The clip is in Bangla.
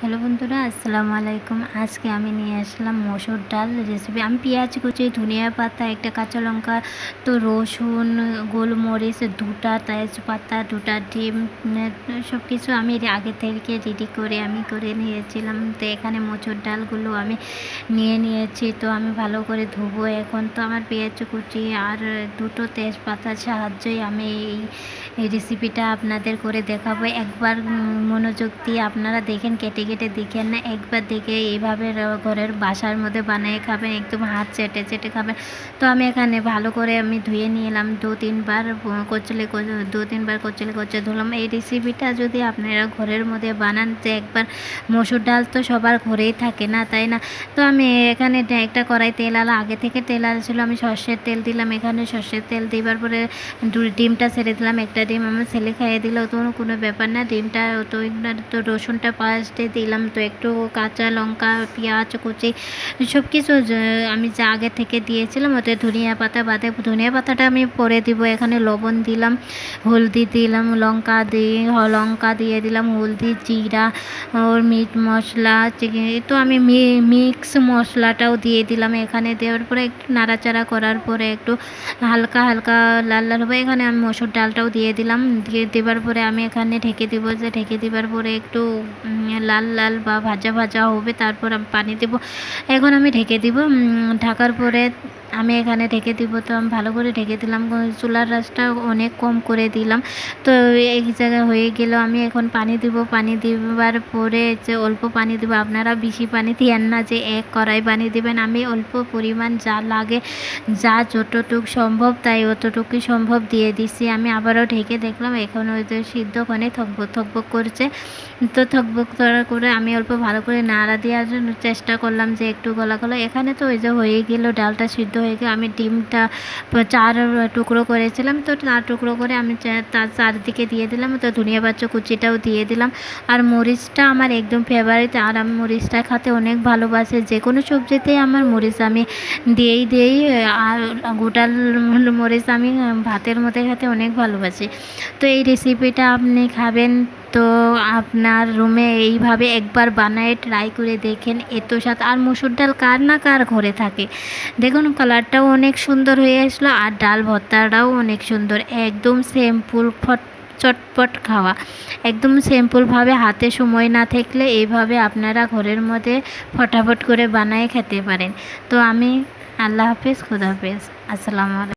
হ্যালো বন্ধুরা, আসসালামু আলাইকুম। আজকে আমি নিয়ে আসলাম মসুর ডাল রেসিপি। আমি পেঁয়াজ কুচি, ধনিয়া পাতা, একটা কাঁচা লঙ্কা, তো রসুন, গোলমরিচ, দুটা তেজপাতা, দুটা ডিম, সব কিছু আমি আগে থেকে রেডি করে করে নিয়েছিলাম। তো এখানে মসুর ডালগুলো আমি নিয়ে নিয়েছি। তো আমি ভালো করে ধুবো। এখন তো আমার পেঁয়াজ কুচি আর দুটো তেজপাতার সাহায্যেই আমি এই রেসিপিটা আপনাদের করে দেখাবো। একবার মনোযোগ দিয়ে আপনারা দেখেন, কেটে কেটে দেখেন না, একবার দেখে এইভাবে ঘরের বাসার মধ্যে বানিয়ে খাবেন, একদম হাত চেটে চেটে খাবেন। তো আমি এখানে ভালো করে আমি ধুয়ে নিলাম, দু তিনবার কচলে ধুলাম। এই রেসিপিটা যদি আপনারা ঘরের মধ্যে বানান, যে একবার মসুর ডাল তো সবার ঘরেই থাকে না, তাই না? তো আমি এখানে একটা কড়াই তেল আগে থেকে তেল ছিল, আমি সর্ষের তেল দিলাম। এখানে সর্ষের তেল দেওয়ার পরে ডিমটা ছেড়ে দিলাম। একটা ডিম আমার ছেলে খাইয়ে দিল, তো কোনো ব্যাপার না। ডিমটা তো রসুনটা ফার্স্টে দিলাম, তো একটু কাঁচা লঙ্কা, পেঁয়াজ কুচি, সব কিছু আমি যা আগে থেকে দিয়েছিলাম। ওতে ধনিয়া পাতা বাদে, ধনিয়া পাতাটা আমি পরে দিব। এখানে লবণ দিলাম, হলদি দিলাম, লঙ্কা দিয়ে দিলাম, হলদি, জিরা, ওর মিট মশলা, তো আমি মিক্স মশলাটাও দিয়ে দিলাম। এখানে দেওয়ার পরে একটু নাড়াচাড়া করার পরে একটু হালকা হালকা লাল লাল হবে। এখানে আমি মসুর ডালটাও দিয়ে দিলাম। দেওয়ার পরে আমি এখানে ঢেকে দেব। যে ঢেকে দেওয়ার পরে একটু লাল লাল বা ভাজা ভাজা হবে, তারপর আমি পানি দেব। এখন আমি ঢেকে দিব। ঢাকার পরে আমি এখানে ঢেকে দিব। তো আমি ভালো করে ঢেকে দিলাম, চুলার রাসটা অনেক কম করে দিলাম। তো এক জায়গায় হয়ে গেল। আমি এখন পানি দিব। পানি দেওয়ার পরে যে অল্প পানি দেবো, আপনারা বেশি পানি দিয়েন না যে এক কড়াই পানি দিবেন। আমি অল্প পরিমাণ যা লাগে, যা যতটুকু সম্ভব তাই অতটুকুই সম্ভব দিয়ে দিছি। আমি আবারও ঢেকে দেখলাম, এখন ওই যে সিদ্ধক্ষণে থকবক থকবক করছে। তো থকবক করে আমি অল্প ভালো করে নাড়া দেওয়ার জন্য চেষ্টা করলাম যে একটু গলা গলা। এখানে তো ওই যে হয়ে গেল, ডালটা সিদ্ধ হয়ে গেল। আমি ডিমটা 4 টুকরো করেছিলাম, তো 4 টুকরো করে আমি তার চারদিকে দিয়ে দিলাম। তো ধনিয়া পাতা কুচিটাও দিয়ে দিলাম। আর মরিচটা আমার একদম ফেভারিট, আর আমি মরিচটা খেতে অনেক ভালোবাসি। যে কোনো সবজিতেই আমার মরিচ আমি দিই। আর গোটাল মরিচ আমি ভাতের মধ্যে খেতে অনেক ভালোবাসি। তো এই রেসিপিটা আপনি খাবেন তো আপনার রুমে এইভাবে একবার বানায় ট্রাই করে দেখেন, এত স্বাদ। আর মসুর ডাল কার না কার ঘরে থাকে। দেখুন কালারটাও অনেক সুন্দর হয়ে আসলো, আর ডাল ভর্তাটাও অনেক সুন্দর। একদম সিম্পল চটপট খাওয়া, একদম সিম্পলভাবে, হাতে সময় না থাকলে এইভাবে আপনারা ঘরের মধ্যে ফটাফট করে বানায় খেতে পারেন। তো আমি আল্লাহ হাফেজ, খুদা হাফেজ, আসসালামু আলাইকুম।